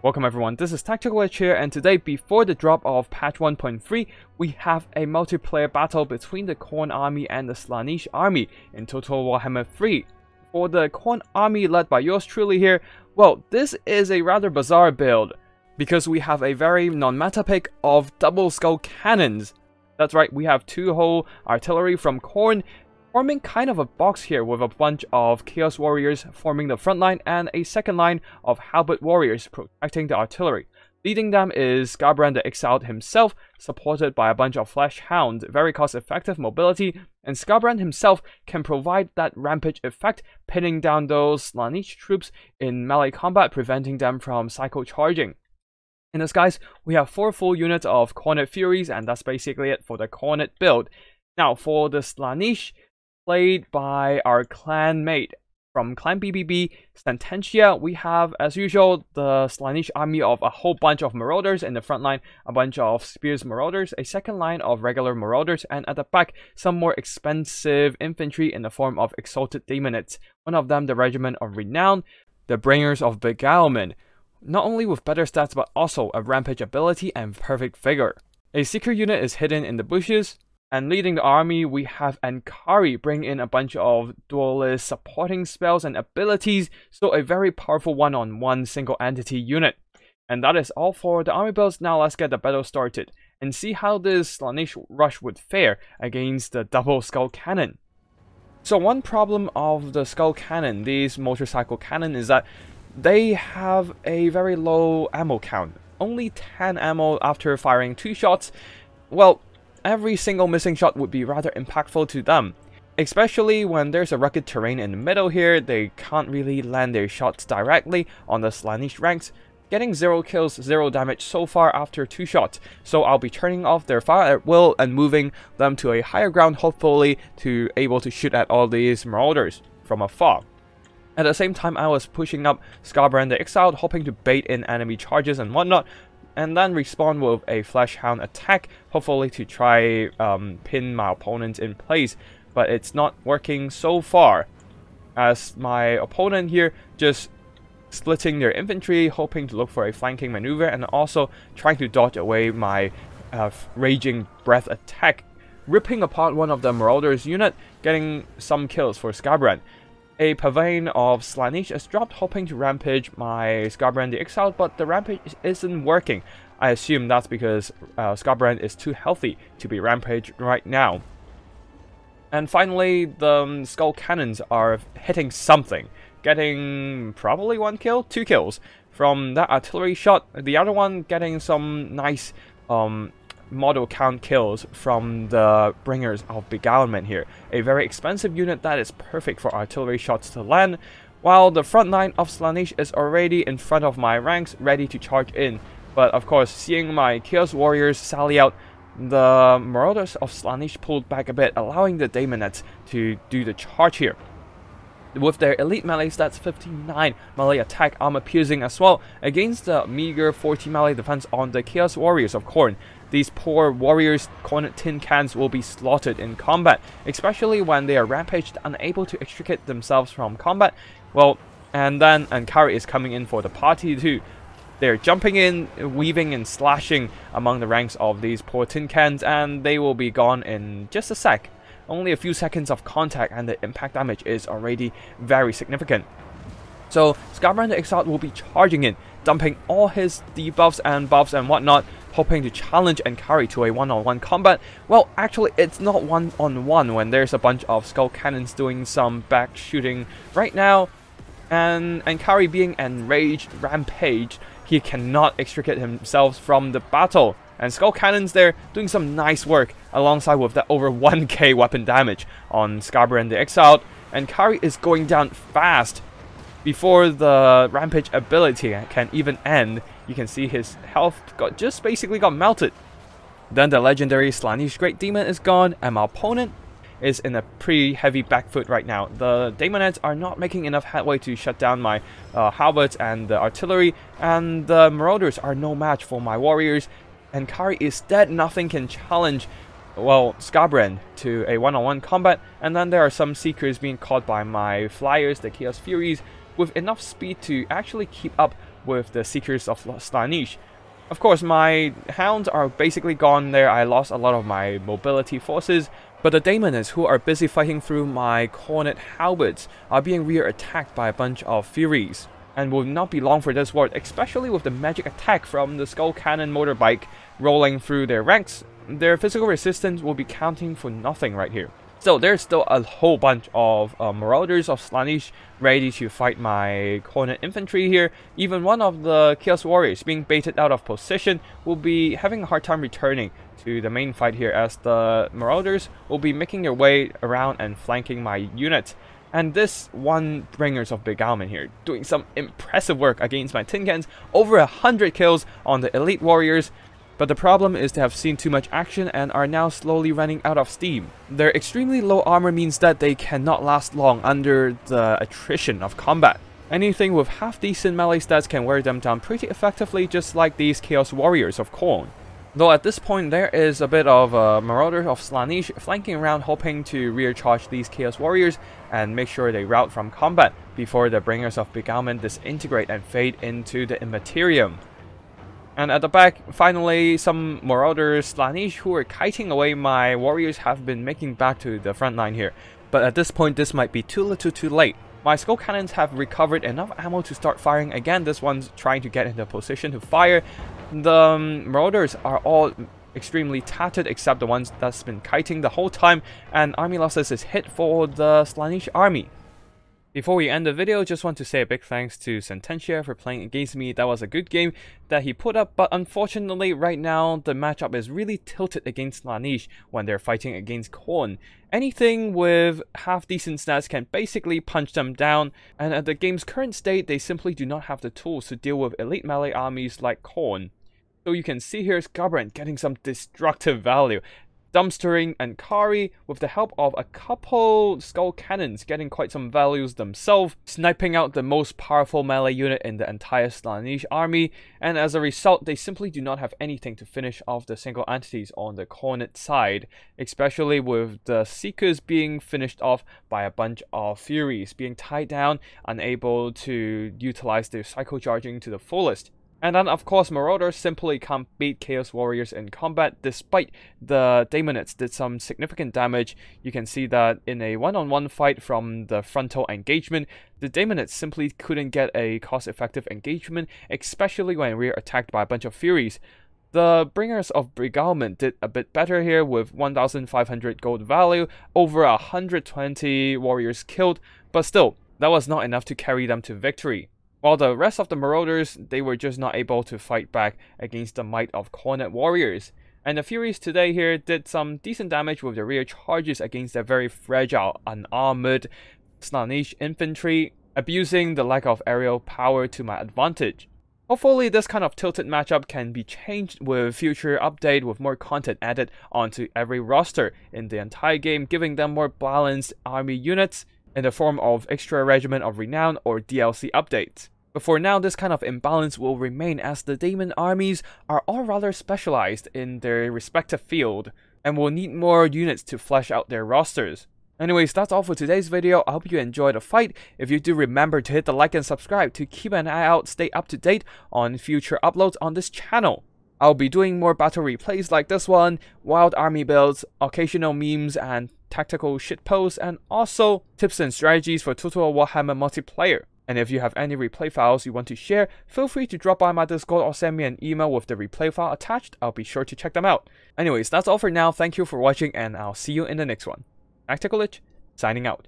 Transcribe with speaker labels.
Speaker 1: Welcome everyone, this is Tactical Edge here, and today, before the drop of patch 1.3, we have a multiplayer battle between the Khorne army and the Slaanesh army in Total Warhammer 3. For the Khorne army led by yours truly here, well, this is a rather bizarre build, because we have a very non-meta pick of double skull cannons. That's right, we have two whole artillery from Khorne, forming kind of a box here with a bunch of Chaos Warriors forming the front line and a second line of Halberd Warriors protecting the artillery. Leading them is Skarbrand the Exiled himself, supported by a bunch of Flesh Hound, very cost-effective mobility, and Skarbrand himself can provide that rampage effect, pinning down those Slaanesh troops in melee combat, preventing them from cycle charging. In the skies, we have 4 full units of Khorned Furies, and that's basically it for the Khorned build. Now, for the Slaanesh, played by our clan mate from Clan BBB, Sententia, we have, as usual, the Slaanesh army of a whole bunch of Marauders in the front line, a bunch of Spears Marauders, a second line of regular Marauders, and at the back, some more expensive infantry in the form of Exalted Daemonids. One of them, the Regiment of Renown, the Bringers of Beguilement, not only with better stats but also a rampage ability and perfect vigor. A Seeker unit is hidden in the bushes. And leading the army, we have Ankari bring in a bunch of duelist supporting spells and abilities, so a very powerful one-on-one single entity unit. And that is all for the army builds. Now let's get the battle started and see how this Slaanesh rush would fare against the double skull cannon. So one problem of the skull cannon, these motorcycle cannon, is that they have a very low ammo count. Only 10 ammo after firing 2 shots. Well, every single missing shot would be rather impactful to them. Especially when there's a rugged terrain in the middle here, they can't really land their shots directly on the Slaanesh ranks, getting 0 kills, 0 damage so far after 2 shots. So I'll be turning off their fire at will and moving them to a higher ground, hopefully to able to shoot at all these Marauders from afar. At the same time, I was pushing up Skarbrand the Exiled, hoping to bait in enemy charges and whatnot, and then respawn with a Flesh Hound attack, hopefully to try pin my opponents in place, but it's not working so far, as my opponent here just splitting their infantry, hoping to look for a flanking maneuver, and also trying to dodge away my Raging Breath attack, ripping apart one of the Marauders unit, getting some kills for Skarbrand. A Pavane of Slaanesh is dropped, hoping to rampage my Skarbrand the Exiled, but the rampage isn't working. I assume that's because Skarbrand is too healthy to be rampaged right now. And finally, the skull cannons are hitting something, getting probably 1 kill, 2 kills from that artillery shot. The other one getting some nice model count kills from the Bringers of Beguilement here. A very expensive unit that is perfect for artillery shots to land, while the front line of Slaanesh is already in front of my ranks, ready to charge in. But of course, seeing my Chaos Warriors sally out, the Marauders of Slaanesh pulled back a bit, allowing the Daemonids to do the charge here. With their elite melee stats, 59 melee attack, armor piercing as well, against the meager 40 melee defense on the Chaos Warriors of Khorne. These poor warriors, Khorned tin cans, will be slaughtered in combat, especially when they are rampaged, unable to extricate themselves from combat. Well, and then Ankari is coming in for the party too. They're jumping in, weaving and slashing among the ranks of these poor tin cans, and they will be gone in just a sec. Only a few seconds of contact and the impact damage is already very significant. So Skarbrand the Exiled will be charging in, dumping all his debuffs and buffs and whatnot, hoping to challenge Ankari to a one-on-one combat. Well, actually, it's not one-on-one when there's a bunch of skull cannons doing some back shooting right now. And Ankari being enraged, rampaged, he cannot extricate himself from the battle. And skull cannons there doing some nice work alongside with that over 1k weapon damage on Skarbrand the Exiled. Ankari is going down fast. Before the rampage ability can even end, you can see his health just basically got melted. Then the legendary Slaanesh Great Demon is gone, and my opponent is in a pretty heavy back foot right now. The Daemonids are not making enough headway to shut down my halberds and the artillery, and the Marauders are no match for my warriors. Ankari is dead, nothing can challenge, well, Skarbrand to a one-on-one combat, and then there are some Seekers being caught by my Flyers, the Chaos Furies, with enough speed to actually keep up with the Seekers of Slaanesh. Of course, my hounds are basically gone there. I lost a lot of my mobility forces, but the Daemonids, who are busy fighting through my Cornet halberds, are being rear attacked by a bunch of Furies, and will not be long for this war, especially with the magic attack from the Skull Cannon motorbike rolling through their ranks. Their physical resistance will be counting for nothing right here. So there's still a whole bunch of Marauders of Slaanesh ready to fight my Cornet infantry here. Even one of the Chaos Warriors being baited out of position will be having a hard time returning to the main fight here, as the Marauders will be making their way around and flanking my units. And this one Bringers of Beguilement here, doing some impressive work against my Tin Cans, over 100 kills on the Elite Warriors. But the problem is they have seen too much action and are now slowly running out of steam. Their extremely low armor means that they cannot last long under the attrition of combat. Anything with half-decent melee stats can wear them down pretty effectively, just like these Chaos Warriors of Khorne. Though at this point there is a bit of a Marauder of Slaanesh flanking around, hoping to rear charge these Chaos Warriors and make sure they rout from combat before the Bringers of Beguilement disintegrate and fade into the Immaterium. And at the back, finally, some Marauders Slaanesh who are kiting away my warriors have been making back to the front line here. But at this point, this might be too little too late. My Skull Cannons have recovered enough ammo to start firing again. This one's trying to get into position to fire. The Marauders are all extremely tattered except the ones that's been kiting the whole time, and army losses is hit for the Slaanesh army. Before we end the video, just want to say a big thanks to Sententia for playing against me. That was a good game that he put up, but unfortunately right now the matchup is really tilted against Slaanesh when they're fighting against Khorne. Anything with half-decent stats can basically punch them down, and at the game's current state they simply do not have the tools to deal with elite melee armies like Khorne. So you can see here Skarbrand getting some destructive value, dumpstering Ankari with the help of a couple Skull Cannons getting quite some values themselves, sniping out the most powerful melee unit in the entire Slaanesh army, and as a result they simply do not have anything to finish off the single entities on the Cornet side, especially with the Seekers being finished off by a bunch of Furies, being tied down, unable to utilize their cycle charging to the fullest. And then of course Marauders simply can't beat Chaos Warriors in combat, despite the Daemonids did some significant damage. You can see that in a one-on-one fight from the frontal engagement, the Daemonids simply couldn't get a cost-effective engagement, especially when we were attacked by a bunch of Furies. The Bringers of Beguilement did a bit better here with 1,500 gold value, over 120 warriors killed, but still, that was not enough to carry them to victory. While the rest of the Marauders, they were just not able to fight back against the might of Cornet warriors. And the Furies today here did some decent damage with their rear charges against their very fragile, unarmored Slaanesh infantry, abusing the lack of aerial power to my advantage. Hopefully this kind of tilted matchup can be changed with future update with more content added onto every roster in the entire game, giving them more balanced army units in the form of extra Regiment of Renown or DLC updates. But for now, this kind of imbalance will remain as the Daemon armies are all rather specialized in their respective field and will need more units to flesh out their rosters. Anyways, that's all for today's video. I hope you enjoyed the fight. If you do, remember to hit the like and subscribe to keep an eye out, stay up to date on future uploads on this channel. I'll be doing more battle replays like this one, wild army builds, occasional memes and tactical shitposts, and also tips and strategies for Total War Warhammer multiplayer. And if you have any replay files you want to share, feel free to drop by my Discord or send me an email with the replay file attached. I'll be sure to check them out. Anyways, that's all for now. Thank you for watching and I'll see you in the next one. Tactical Lich, signing out.